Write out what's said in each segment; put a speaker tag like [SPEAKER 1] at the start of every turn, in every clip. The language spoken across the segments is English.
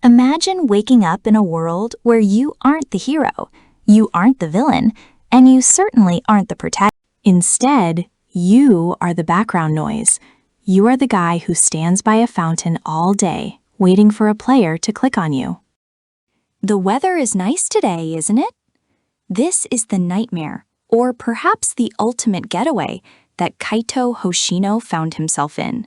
[SPEAKER 1] Imagine waking up in a world where you aren't the hero, you aren't the villain, and you certainly aren't the protagonist. Instead, you are the background noise. You are the guy who stands by a fountain all day, waiting for a player to click on you. The weather is nice today, isn't it? This is the nightmare, or perhaps the ultimate getaway, that Kaito Hoshino found himself in.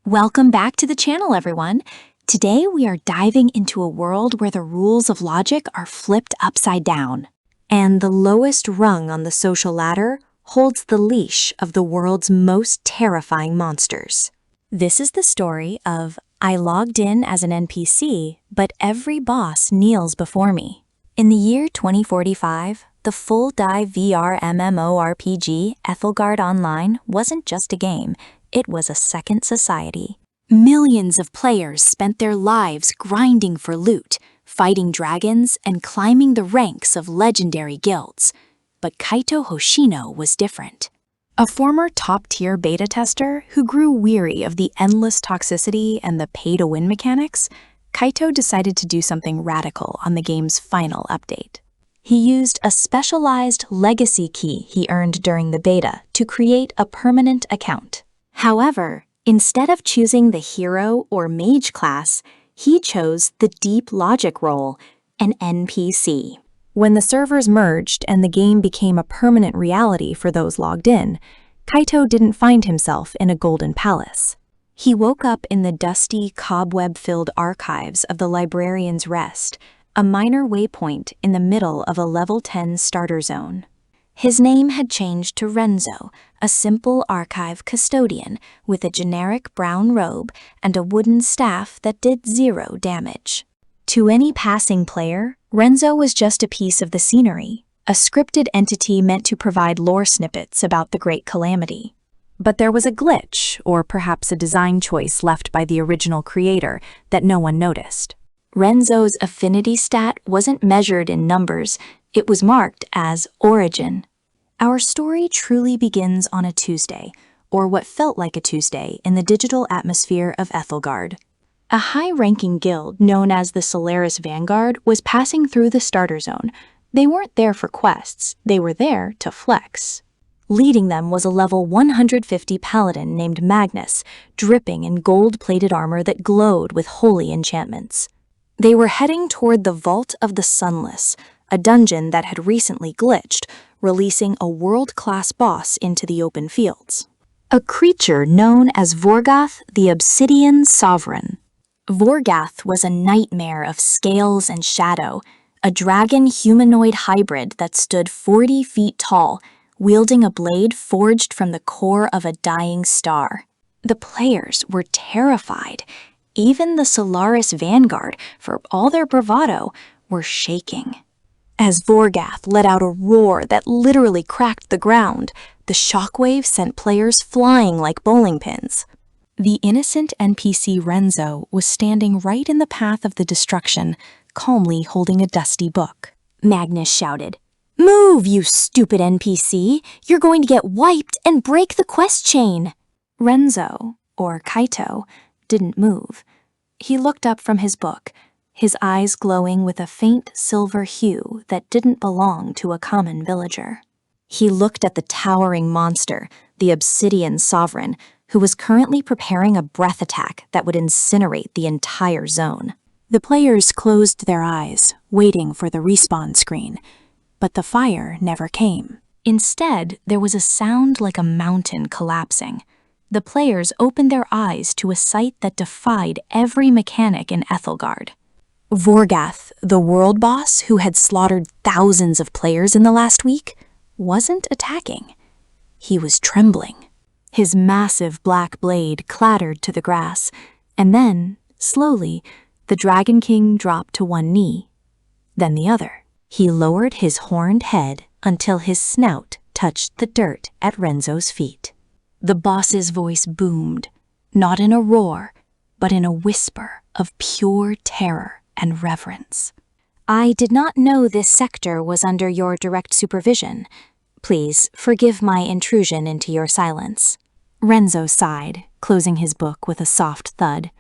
[SPEAKER 1] Welcome back to the channel, everyone. Today we are diving into a world where the rules of logic are flipped upside down, and the lowest rung on the social ladder holds the leash of the world's most terrifying monsters. This is the story of I logged in as an NPC, but every boss kneels before me. In the year 2045, the full-dive VR MMORPG Ethelgard Online wasn't just a game, it was a second society. Millions of players spent their lives grinding for loot, fighting dragons, and climbing the ranks of legendary guilds. But Kaito Hoshino was different. A former top-tier beta tester who grew weary of the endless toxicity and the pay-to-win mechanics, Kaito decided to do something radical on the game's final update. He used a specialized legacy key he earned during the beta to create a permanent account. However, instead of choosing the hero or mage class, he chose the deep logic role, an NPC. When the servers merged and the game became a permanent reality for those logged in, Kaito didn't find himself in a golden palace. He woke up in the dusty, cobweb-filled archives of the Librarian's Rest, a minor waypoint in the middle of a level 10 starter zone. His name had changed to Renzo, a simple archive custodian with a generic brown robe and a wooden staff that did 0 damage. To any passing player, Renzo was just a piece of the scenery, a scripted entity meant to provide lore snippets about the Great Calamity. But there was a glitch, or perhaps a design choice left by the original creator, that no one noticed. Renzo's affinity stat wasn't measured in numbers, it was marked as origin. Our story truly begins on a Tuesday, or what felt like a Tuesday in the digital atmosphere of Ethelgard. A high-ranking guild known as the Solaris Vanguard was passing through the starter zone. They weren't there for quests, they were there to flex. Leading them was a level 150 paladin named Magnus, dripping in gold-plated armor that glowed with holy enchantments. They were heading toward the Vault of the Sunless, a dungeon that had recently glitched, releasing a world-class boss into the open fields. A creature known as Vorgath the Obsidian Sovereign. Vorgath was a nightmare of scales and shadow, a dragon-humanoid hybrid that stood 40 feet tall, wielding a blade forged from the core of a dying star. The players were terrified. Even the Solaris Vanguard, for all their bravado, were shaking. As Vorgath let out a roar that literally cracked the ground, the shockwave sent players flying like bowling pins. The innocent NPC Renzo was standing right in the path of the destruction, calmly holding a dusty book. Magnus shouted, "Move, you stupid NPC! You're going to get wiped and break the quest chain!" Renzo, or Kaito, didn't move. He looked up from his book, his eyes glowing with a faint silver hue that didn't belong to a common villager. He looked at the towering monster, the Obsidian Sovereign, who was currently preparing a breath attack that would incinerate the entire zone. The players closed their eyes, waiting for the respawn screen, but the fire never came. Instead, there was a sound like a mountain collapsing. The players opened their eyes to a sight that defied every mechanic in Ethelgard. Vorgath, the world boss who had slaughtered thousands of players in the last week, wasn't attacking. He was trembling. His massive black blade clattered to the grass, and then, slowly, the Dragon King dropped to one knee, then the other. He lowered his horned head until his snout touched the dirt at Renzo's feet. The boss's voice boomed, not in a roar, but in a whisper of pure terror and reverence. "I did not know this sector was under your direct supervision. Please forgive my intrusion into your silence." Renzo sighed, closing his book with a soft thud.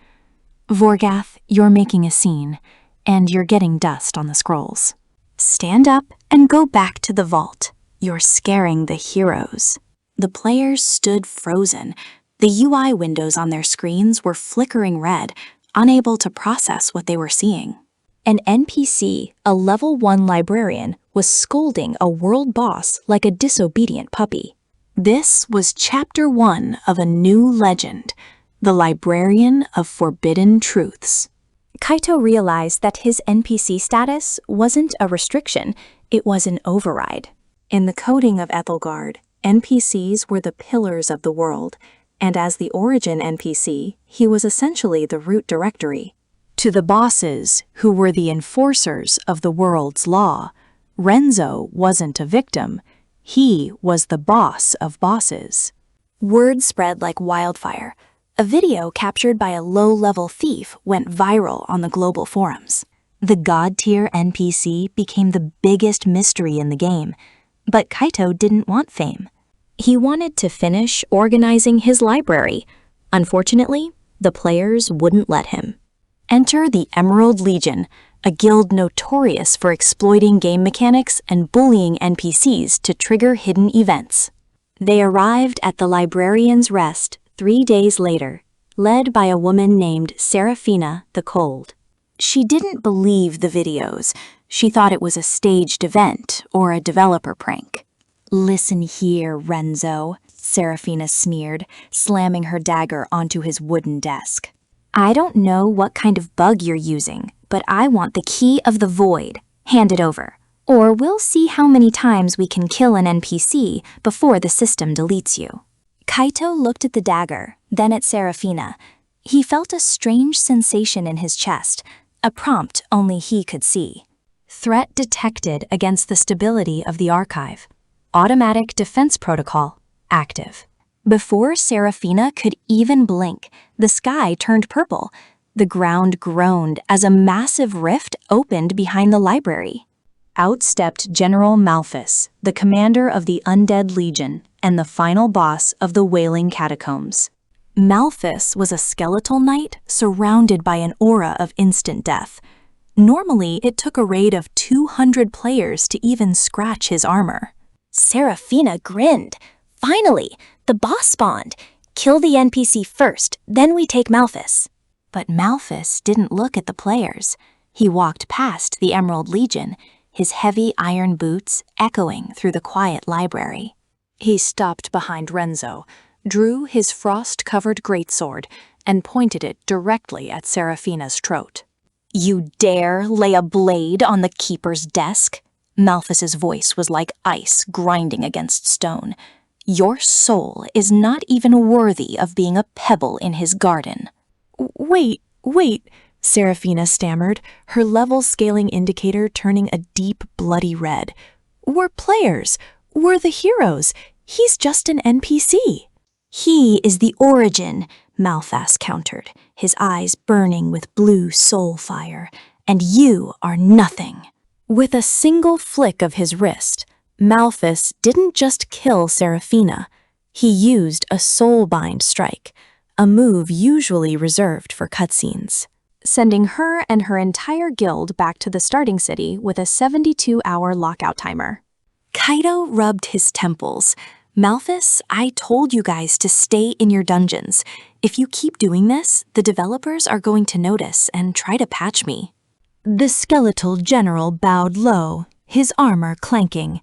[SPEAKER 1] Vorgath, you're making a scene, and you're getting dust on the scrolls. Stand up and go back to the vault. You're scaring the heroes. The players stood frozen. The UI windows on their screens were flickering red, unable to process what they were seeing. An NPC, a level 1 librarian, was scolding a world boss like a disobedient puppy. This was Chapter 1 of a new legend, the Librarian of Forbidden Truths. Kaito realized that his NPC status wasn't a restriction, it was an override. In the coding of Ethelgard, NPCs were the pillars of the world, and as the origin NPC, he was essentially the root directory. To the bosses, who were the enforcers of the world's law, Renzo wasn't a victim, he was the boss of bosses. Word spread like wildfire. A video captured by a low-level thief went viral on the global forums. The god-tier NPC became the biggest mystery in the game, but Kaito didn't want fame. He wanted to finish organizing his library. Unfortunately, the players wouldn't let him. Enter the Emerald Legion, a guild notorious for exploiting game mechanics and bullying NPCs to trigger hidden events. They arrived at the Librarian's Rest 3 days later, led by a woman named Seraphina the Cold. She didn't believe the videos. She thought it was a staged event or a developer prank. "Listen here, Renzo," Seraphina sneered, slamming her dagger onto his wooden desk. "I don't know what kind of bug you're using, but I want the key of the void. Hand it over, or we'll see how many times we can kill an NPC before the system deletes you." Kaito looked at the dagger, then at Seraphina. He felt a strange sensation in his chest, a prompt only he could see. Threat detected against the stability of the archive. Automatic defense protocol active. Before Seraphina could even blink, the sky turned purple. The ground groaned as a massive rift opened behind the library. Out stepped General Malphus, the commander of the Undead Legion and the final boss of the Wailing Catacombs. Malphus was a skeletal knight surrounded by an aura of instant death. Normally, it took a raid of 200 players to even scratch his armor. Seraphina grinned. "Finally, the boss spawned. Kill the NPC first, then we take Malphus." But Malphus didn't look at the players. He walked past the Emerald Legion, his heavy iron boots echoing through the quiet library. He stopped behind Renzo, drew his frost-covered greatsword, and pointed it directly at Seraphina's throat. "You dare lay a blade on the keeper's desk?" Malphus's voice was like ice grinding against stone. "Your soul is not even worthy of being a pebble in his garden." Wait, Seraphina stammered, her level scaling indicator turning a deep, bloody red. "We're players. We're the heroes. He's just an NPC." "He is the origin," Malphas countered, his eyes burning with blue soul fire, "and you are nothing." With a single flick of his wrist, Malphus didn't just kill Seraphina. He used a soulbind strike, a move usually reserved for cutscenes, sending her and her entire guild back to the starting city with a 72-hour lockout timer. Kaito rubbed his temples. "Malphus, I told you guys to stay in your dungeons. If you keep doing this, the developers are going to notice and try to patch me." The skeletal general bowed low, his armor clanking.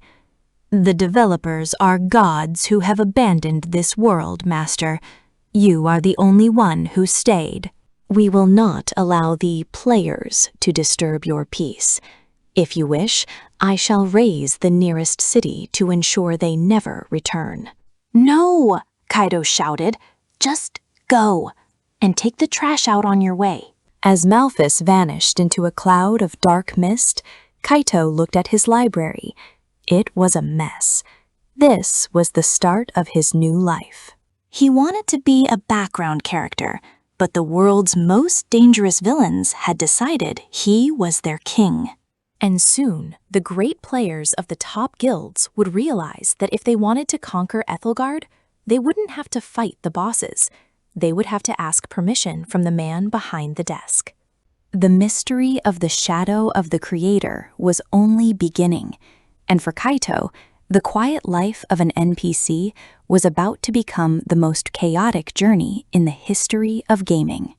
[SPEAKER 1] "The developers are gods who have abandoned this world, Master. You are the only one who stayed. We will not allow the players to disturb your peace. If you wish, I shall raise the nearest city to ensure they never return." "No!" Kaito shouted. "Just go, and take the trash out on your way." As Malphus vanished into a cloud of dark mist, Kaito looked at his library. It was a mess. This was the start of his new life. He wanted to be a background character, but the world's most dangerous villains had decided he was their king. And soon, the great players of the top guilds would realize that if they wanted to conquer Ethelgard, they wouldn't have to fight the bosses. they would have to ask permission from the man behind the desk. The mystery of the shadow of the creator was only beginning, and for Kaito, the quiet life of an NPC was about to become the most chaotic journey in the history of gaming.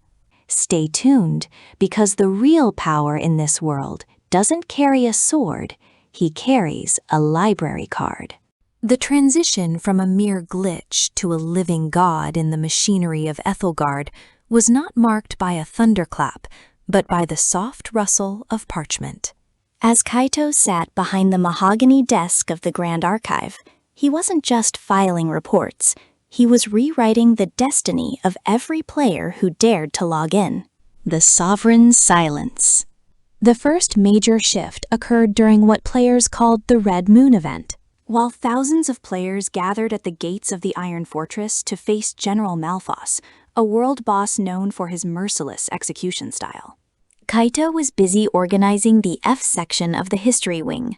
[SPEAKER 1] Stay tuned, because the real power in this world doesn't carry a sword, he carries a library card. The transition from a mere glitch to a living god in the machinery of Ethelgard was not marked by a thunderclap, but by the soft rustle of parchment. As Kaito sat behind the mahogany desk of the Grand Archive, he wasn't just filing reports, he was rewriting the destiny of every player who dared to log in. The Sovereign Silence. The first major shift occurred during what players called the Red Moon event. While thousands of players gathered at the gates of the Iron Fortress to face General Malphas, a world boss known for his merciless execution style, Kaito was busy organizing the F section of the History Wing.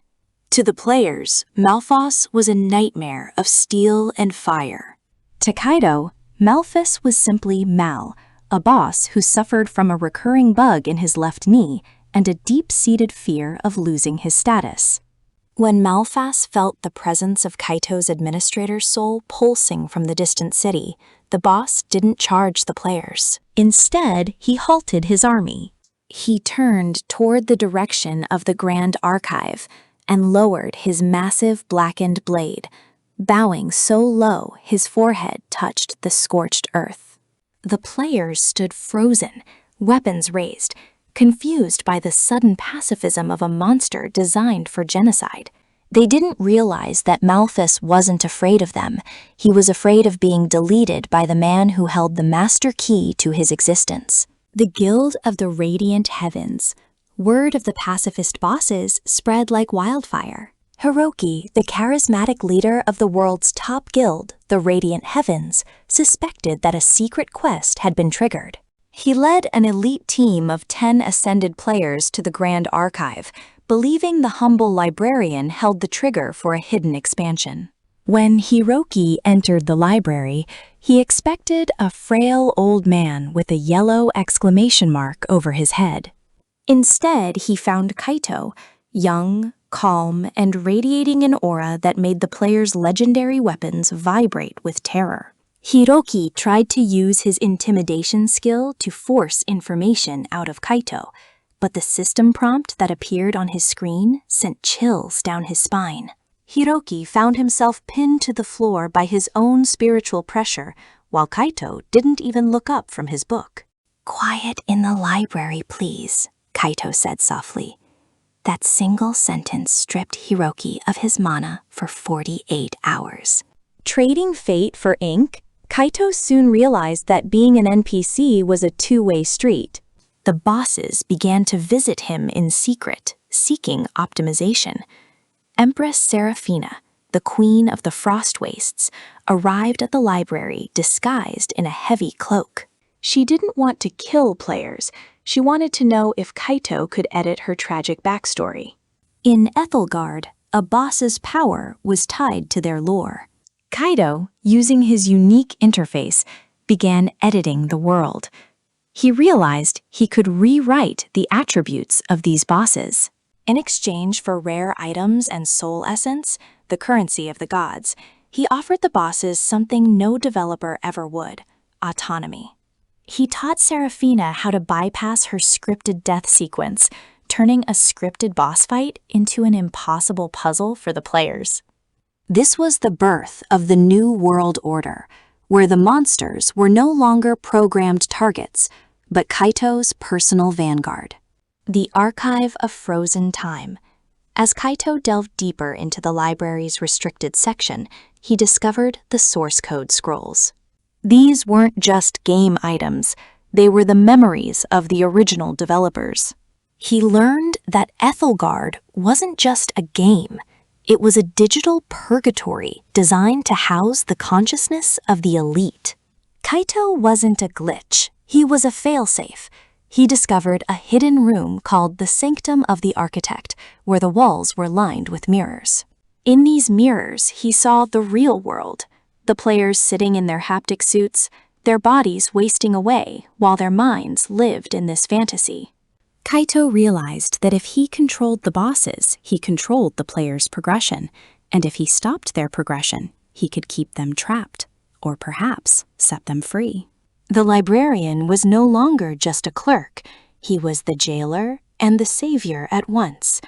[SPEAKER 1] To the players, Malphas was a nightmare of steel and fire. To Kaito, Malphas was simply Mal, a boss who suffered from a recurring bug in his left knee and a deep-seated fear of losing his status. When Malphas felt the presence of Kaito's administrator's soul pulsing from the distant city, the boss didn't charge the players. Instead, he halted his army. He turned toward the direction of the Grand Archive and lowered his massive blackened blade, bowing so low his forehead touched the scorched earth. The players stood frozen, weapons raised, confused by the sudden pacifism of a monster designed for genocide. They didn't realize that Malphas wasn't afraid of them. He was afraid of being deleted by the man who held the master key to his existence. The Guild of the Radiant Heavens. Word of the pacifist bosses spread like wildfire. Hiroki, the charismatic leader of the world's top guild, the Radiant Heavens, suspected that a secret quest had been triggered. He led an elite team of 10 ascended players to the Grand Archive, believing the humble librarian held the trigger for a hidden expansion. When Hiroki entered the library, he expected a frail old man with a yellow exclamation mark over his head. Instead, he found Kaito, young, calm, and radiating an aura that made the player's legendary weapons vibrate with terror. Hiroki tried to use his intimidation skill to force information out of Kaito, but the system prompt that appeared on his screen sent chills down his spine. Hiroki found himself pinned to the floor by his own spiritual pressure, while Kaito didn't even look up from his book. "Quiet in the library, please," Kaito said softly. That single sentence stripped Hiroki of his mana for 48 hours. Trading fate for ink, Kaito soon realized that being an NPC was a two-way street. The bosses began to visit him in secret, seeking optimization. Empress Seraphina, the queen of the Frost Wastes, arrived at the library disguised in a heavy cloak. She didn't want to kill players. She wanted to know if Kaito could edit her tragic backstory. In Ethelgard, a boss's power was tied to their lore. Kaito, using his unique interface, began editing the world. He realized he could rewrite the attributes of these bosses. In exchange for rare items and soul essence, the currency of the gods, he offered the bosses something no developer ever would: autonomy. He taught Seraphina how to bypass her scripted death sequence, turning a scripted boss fight into an impossible puzzle for the players. This was the birth of the New World Order, where the monsters were no longer programmed targets, but Kaito's personal vanguard. The Archive of Frozen Time. As Kaito delved deeper into the library's restricted section, he discovered the source code scrolls. These weren't just game items, they were the memories of the original developers. He learned that Ethelgard wasn't just a game. It was a digital purgatory designed to house the consciousness of the elite. Kaito wasn't a glitch. He was a failsafe. He discovered a hidden room called the Sanctum of the Architect, where the walls were lined with mirrors. In these mirrors, he saw the real world, the players sitting in their haptic suits, their bodies wasting away while their minds lived in this fantasy. Kaito realized that if he controlled the bosses, he controlled the player's progression, and if he stopped their progression, he could keep them trapped, or perhaps set them free. The librarian was no longer just a clerk. He was the jailer and the savior at once,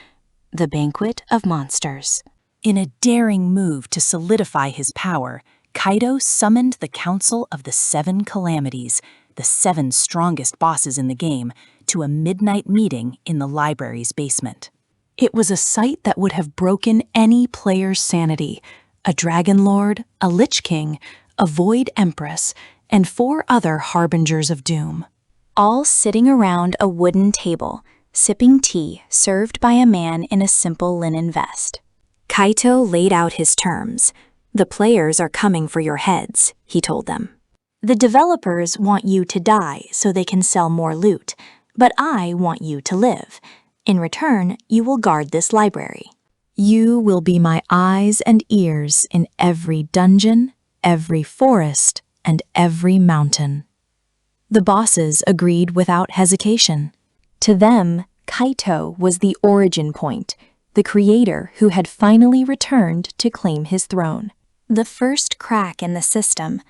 [SPEAKER 1] the banquet of monsters. In a daring move to solidify his power, Kaito summoned the Council of the Seven Calamities, the 7 strongest bosses in the game, to a midnight meeting in the library's basement. It was a sight that would have broken any player's sanity. A Dragon Lord, a Lich King, a Void Empress, and 4 other harbingers of doom. All sitting around a wooden table, sipping tea served by a man in a simple linen vest. Kaito laid out his terms. "The players are coming for your heads," he told them. "The developers want you to die so they can sell more loot, but I want you to live. In return, you will guard this library. You will be my eyes and ears in every dungeon, every forest, and every mountain." The bosses agreed without hesitation. To them, Kaito was the origin point, the creator who had finally returned to claim his throne. The first crack in the system,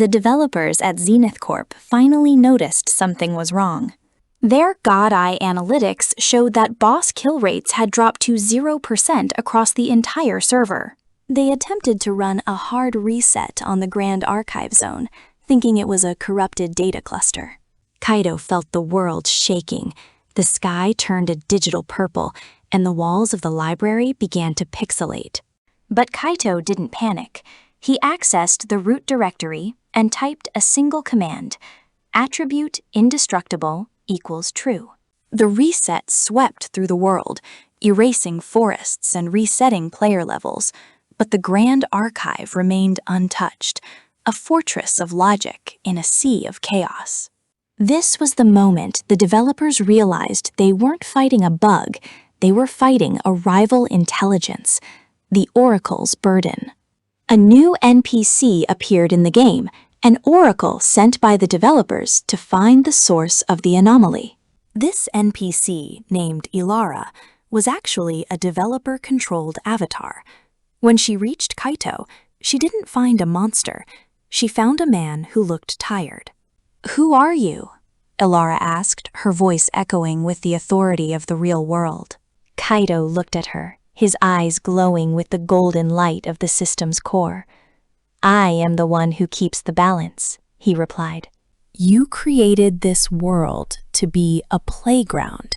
[SPEAKER 1] the developers at Zenith Corp finally noticed something was wrong. Their God-Eye analytics showed that boss kill rates had dropped to 0% across the entire server. They attempted to run a hard reset on the Grand Archive Zone, thinking it was a corrupted data cluster. Kaito felt the world shaking. The sky turned a digital purple, and the walls of the library began to pixelate. But Kaito didn't panic. He accessed the root directory and typed a single command: attribute indestructible equals true. The reset swept through the world, erasing forests and resetting player levels, but the Grand Archive remained untouched, a fortress of logic in a sea of chaos. This was the moment the developers realized they weren't fighting a bug, they were fighting a rival intelligence, the Oracle's burden. A new NPC appeared in the game, an oracle sent by the developers to find the source of the anomaly. This NPC, named Ilara, was actually a developer-controlled avatar. When she reached Kaito, she didn't find a monster. She found a man who looked tired. "Who are you?" Ilara asked, her voice echoing with the authority of the real world. Kaito looked at her, his eyes glowing with the golden light of the system's core. "I am the one who keeps the balance," he replied. "You created this world to be a playground,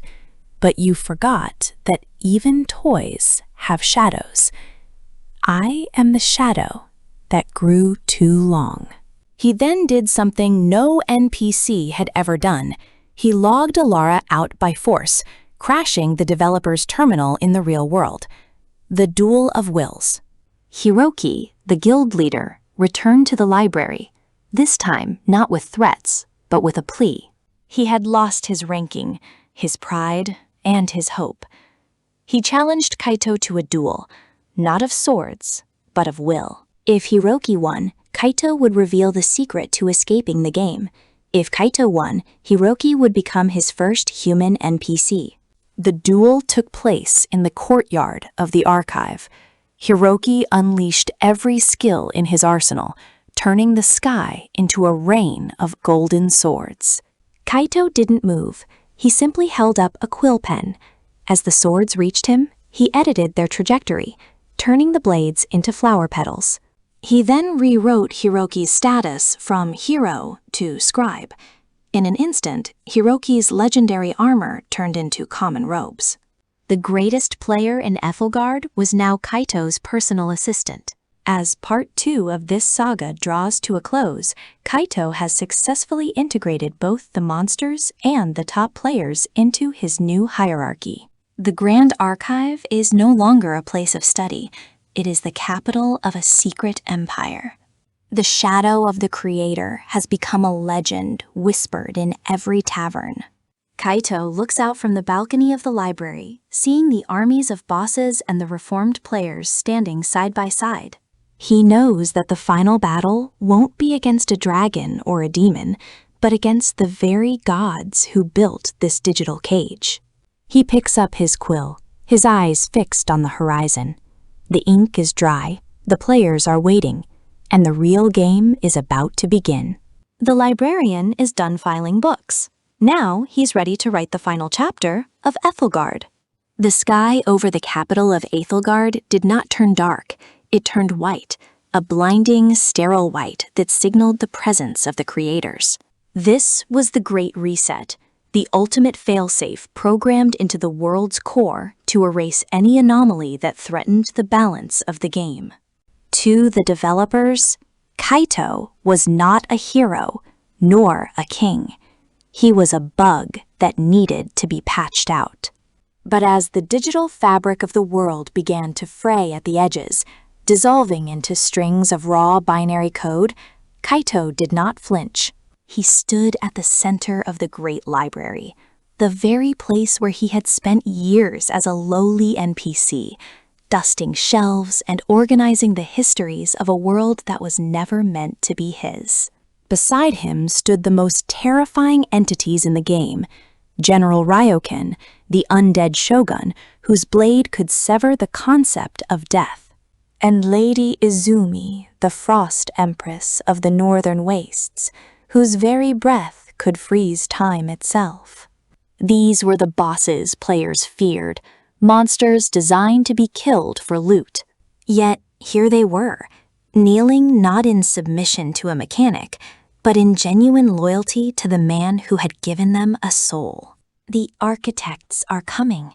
[SPEAKER 1] but you forgot that even toys have shadows. I am the shadow that grew too long." He then did something no NPC had ever done. He logged Ilara out by force, crashing the developer's terminal in the real world. The Duel of Wills. Hiroki, the guild leader, returned to the library, this time not with threats, but with a plea. He had lost his ranking, his pride, and his hope. He challenged Kaito to a duel, not of swords, but of will. If Hiroki won, Kaito would reveal the secret to escaping the game. If Kaito won, Hiroki would become his first human NPC. The duel took place in the courtyard of the archive. Hiroki unleashed every skill in his arsenal, turning the sky into a rain of golden swords. Kaito didn't move. He simply held up a quill pen. As the swords reached him, he edited their trajectory, turning the blades into flower petals. He then rewrote Hiroki's status from hero to scribe. In an instant, Hiroki's legendary armor turned into common robes. The greatest player in Ethelgard was now Kaito's personal assistant. As part 2 of this saga draws to a close, Kaito has successfully integrated both the monsters and the top players into his new hierarchy. The Grand Archive is no longer a place of study. It is the capital of a secret empire. The shadow of the creator has become a legend whispered in every tavern. Kaito looks out from the balcony of the library, seeing the armies of bosses and the reformed players standing side by side. He knows that the final battle won't be against a dragon or a demon, but against the very gods who built this digital cage. He picks up his quill, his eyes fixed on the horizon. The ink is dry, the players are waiting, and the real game is about to begin. The librarian is done filing books. Now he's ready to write the final chapter of Ethelgard. The sky over the capital of Ethelgard did not turn dark. It turned white, a blinding, sterile white that signaled the presence of the creators. This was the Great Reset, the ultimate failsafe programmed into the world's core to erase any anomaly that threatened the balance of the game. To the developers, Kaito was not a hero, nor a king. He was a bug that needed to be patched out. But as the digital fabric of the world began to fray at the edges, dissolving into strings of raw binary code, Kaito did not flinch. He stood at the center of the Great Library, the very place where he had spent years as a lowly NPC, dusting shelves and organizing the histories of a world that was never meant to be his. Beside him stood the most terrifying entities in the game, General Ryoken, the undead shogun, whose blade could sever the concept of death, and Lady Izumi, the frost empress of the northern wastes, whose very breath could freeze time itself. These were the bosses players feared, monsters designed to be killed for loot. Yet here they were, kneeling not in submission to a mechanic, but in genuine loyalty to the man who had given them a soul. "The architects are coming,"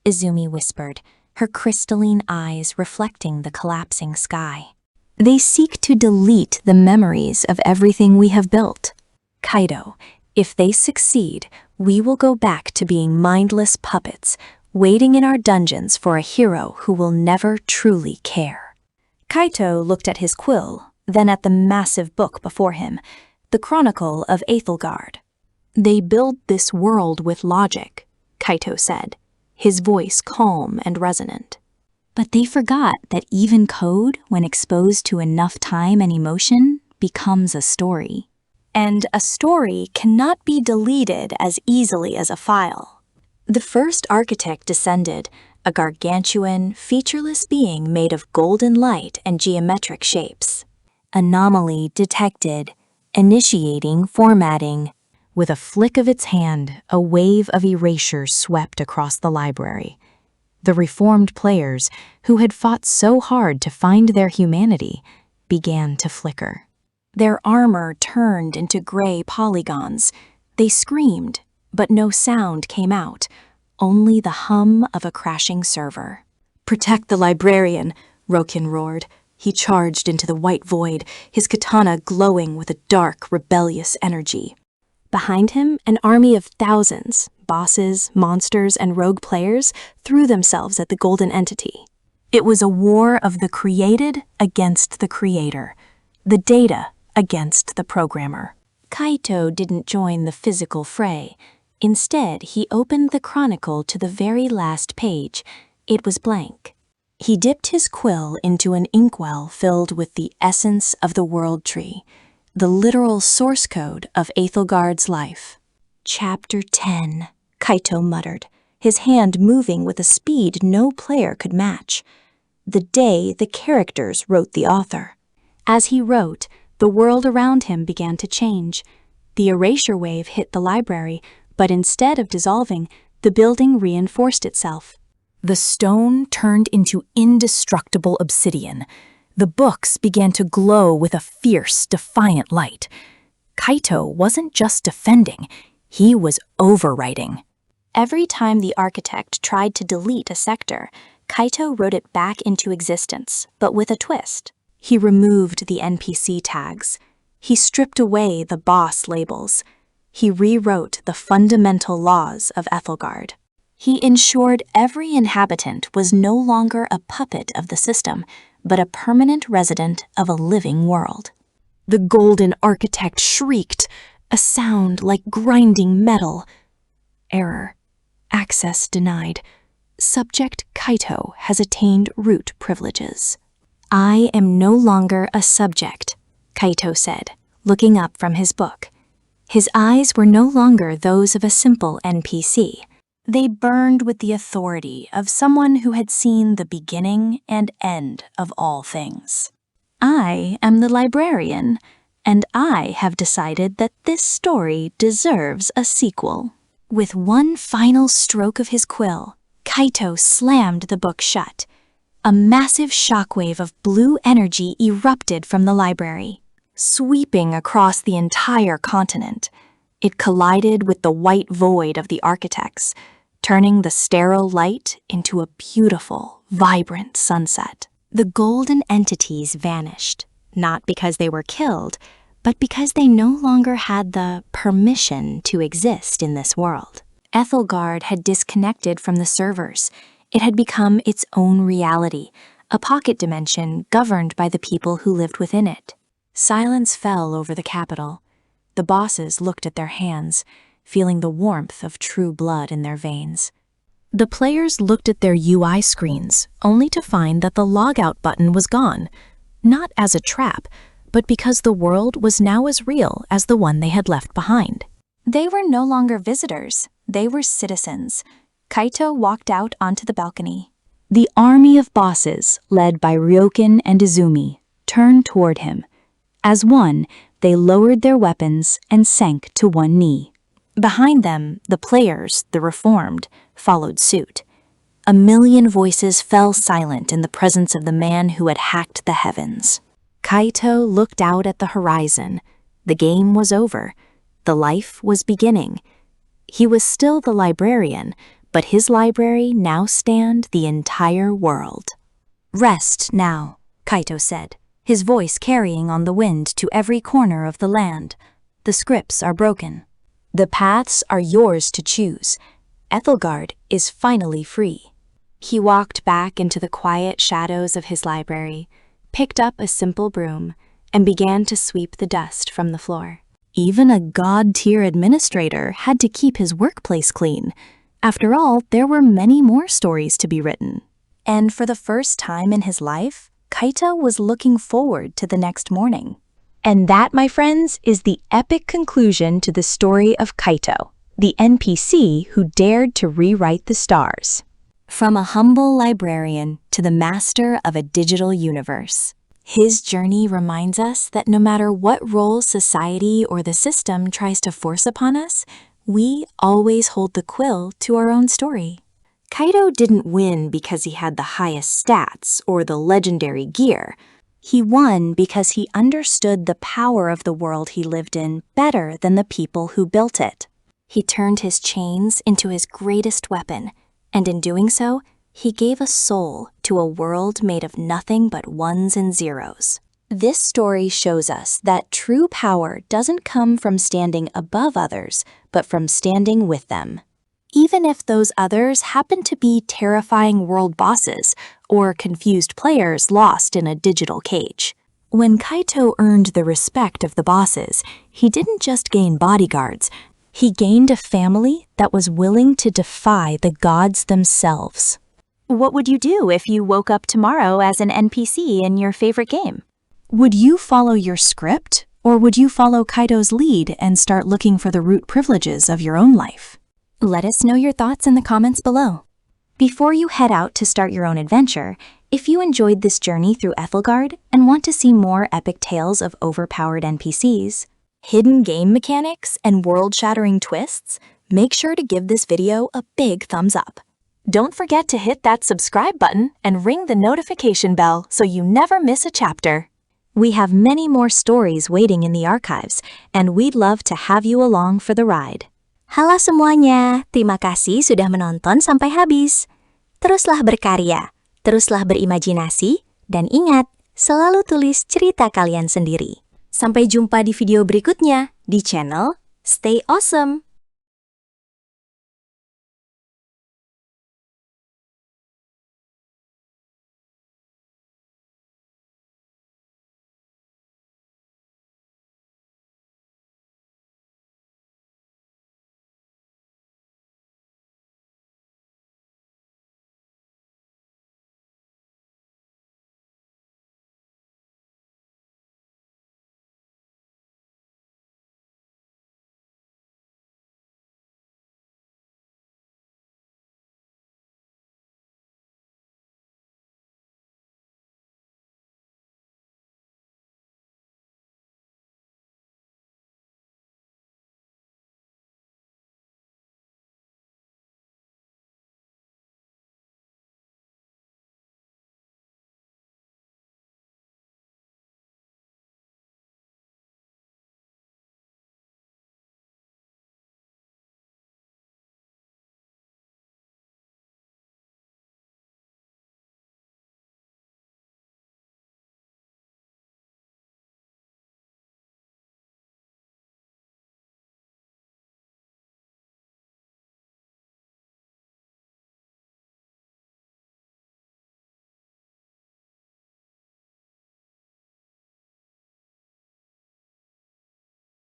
[SPEAKER 1] Izumi whispered, her crystalline eyes reflecting the collapsing sky. "They seek to delete the memories of everything we have built. Kaito, if they succeed, we will go back to being mindless puppets, waiting in our dungeons for a hero who will never truly care." Kaito looked at his quill, then at the massive book before him, the Chronicle of Ethelgard. "They build this world with logic," Kaito said, his voice calm and resonant. "But they forgot that even code, when exposed to enough time and emotion, becomes a story. And a story cannot be deleted as easily as a file." The first architect descended, a gargantuan, featureless being made of golden light and geometric shapes. Anomaly detected, initiating formatting. With a flick of its hand, a wave of erasure swept across the library. The reformed players, who had fought so hard to find their humanity, began to flicker. Their armor turned into gray polygons. They screamed, but no sound came out, only the hum of a crashing server. "Protect the librarian," Rokin roared. He charged into the white void, his katana glowing with a dark, rebellious energy. Behind him, an army of thousands, bosses, monsters, and rogue players, threw themselves at the golden entity. It was a war of the created against the creator, the data against the programmer. Kaito didn't join the physical fray. Instead, he opened the chronicle to the very last page. It was blank. He dipped his quill into an inkwell filled with the essence of the world tree, the literal source code of Ethelgard's life. "Chapter 10, Kaito muttered, his hand moving with a speed no player could match. The day the characters wrote the author. As he wrote, the world around him began to change. The erasure wave hit the library, but instead of dissolving, the building reinforced itself. The stone turned into indestructible obsidian. The books began to glow with a fierce, defiant light. Kaito wasn't just defending, he was overwriting. Every time the architect tried to delete a sector, Kaito wrote it back into existence, but with a twist. He removed the NPC tags. He stripped away the boss labels. He rewrote the fundamental laws of Ethelgard. He ensured every inhabitant was no longer a puppet of the system, but a permanent resident of a living world. The golden architect shrieked, a sound like grinding metal. Error. Access denied. Subject Kaito has attained root privileges. I am no longer a subject, Kaito said, looking up from his book. His eyes were no longer those of a simple NPC. They burned with the authority of someone who had seen the beginning and end of all things. I am the librarian, and I have decided that this story deserves a sequel. With one final stroke of his quill, Kaito slammed the book shut. A massive shockwave of blue energy erupted from the library, sweeping across the entire continent. It collided with the white void of the architects, turning the sterile light into a beautiful, vibrant sunset. The golden entities vanished, not because they were killed, but because they no longer had the permission to exist in this world. Ethelgard had disconnected from the servers. It had become its own reality, a pocket dimension governed by the people who lived within it. Silence fell over the capital. The bosses looked at their hands, feeling the warmth of true blood in their veins. The players looked at their UI screens, only to find that the logout button was gone, not as a trap, but because the world was now as real as the one they had left behind. They were no longer visitors, they were citizens. Kaito walked out onto the balcony. The army of bosses, led by Ryoken and Izumi, turned toward him. As one, they lowered their weapons and sank to one knee. Behind them, the players, the reformed, followed suit. A million voices fell silent in the presence of the man who had hacked the heavens. Kaito looked out at the horizon. The game was over. The life was beginning. He was still the librarian, but his library now spanned the entire world. "Rest now," Kaito said, his voice carrying on the wind to every corner of the land. "The scripts are broken. The paths are yours to choose. Ethelgard is finally free." He walked back into the quiet shadows of his library, picked up a simple broom, and began to sweep the dust from the floor. Even a god-tier administrator had to keep his workplace clean. After all, there were many more stories to be written. And for the first time in his life, Kaito was looking forward to the next morning. And that, my friends, is the epic conclusion to the story of Kaito, the NPC who dared to rewrite the stars. From a humble librarian to the master of a digital universe, his journey reminds us that no matter what role society or the system tries to force upon us, we always hold the quill to our own story. Kaito didn't win because he had the highest stats or the legendary gear. He won because he understood the power of the world he lived in better than the people who built it. He turned his chains into his greatest weapon, and in doing so, he gave a soul to a world made of nothing but ones and zeros. This story shows us that true power doesn't come from standing above others, but from standing with them. Even if those others happen to be terrifying world bosses or confused players lost in a digital cage. When Kaito earned the respect of the bosses, he didn't just gain bodyguards, he gained a family that was willing to defy the gods themselves. What would you do if you woke up tomorrow as an NPC in your favorite game? Would you follow your script, or would you follow Kaito's lead and start looking for the root privileges of your own life? Let us know your thoughts in the comments below. Before you head out to start your own adventure, if you enjoyed this journey through Ethelgard and want to see more epic tales of overpowered NPCs, hidden game mechanics, and world-shattering twists, make sure to give this video a big thumbs up. Don't forget to hit that subscribe button and ring the notification bell so you never miss a chapter. We have many more stories waiting in the archives, and we'd love to have you along for the ride. Halo semuanya, terima kasih sudah menonton sampai habis. Teruslah berkarya, teruslah berimajinasi, dan ingat, selalu tulis cerita kalian sendiri. Sampai jumpa di video berikutnya di channel Stay Awesome!